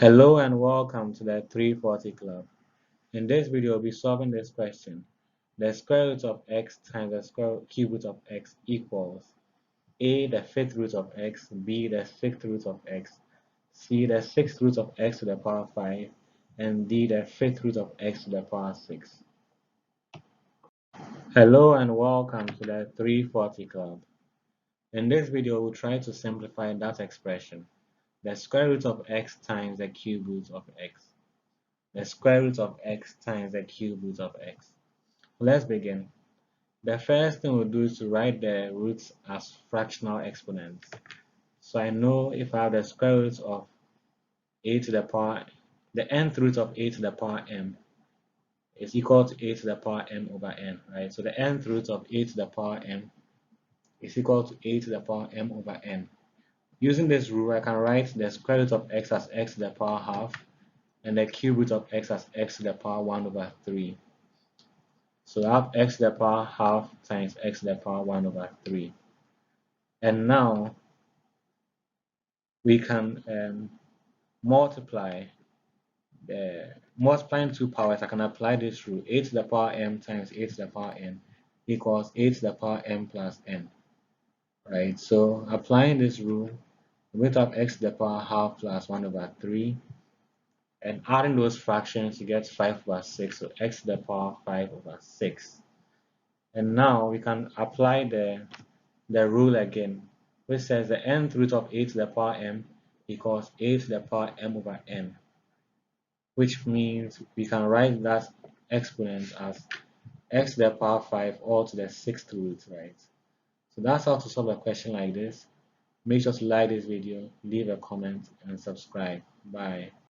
Hello and welcome to the 340 Club. In this video, we'll be solving this question. The square root of x times the cube root of x equals a, the fifth root of x, b, the sixth root of x, c, the sixth root of x to the power 5, and d, the fifth root of x to the power 6. Hello and welcome to the 340 Club. In this video, we'll try to simplify that expression. The square root of x times the cube root of x. The square root of x times the cube root of x. Let's begin. The first thing we'll do is to write the roots as fractional exponents. So I know if I have the square root of a to the power, the nth root of a to the power m is equal to a to the power m over n, right? So the nth root of a to the power m is equal to a to the power m over n. Using this rule, I can write the square root of x as x to the power half and the cube root of x as x to the power 1 over 3. So I have x to the power half times x to the power 1 over 3. And now we can multiply multiplying two powers. I can apply this rule: a to the power m times a to the power n equals a to the power m plus n. Right? So applying this rule, we have x to the power half plus 1 over 3. And adding those fractions, you get 5 over 6, so x to the power 5 over 6. And now we can apply the rule again, which says the nth root of a to the power m equals a to the power m over n, which means we can write that exponent as x to the power 5 all to the 6th root, right? So that's how to solve a question like this. Make sure to like this video, leave a comment, and subscribe. Bye.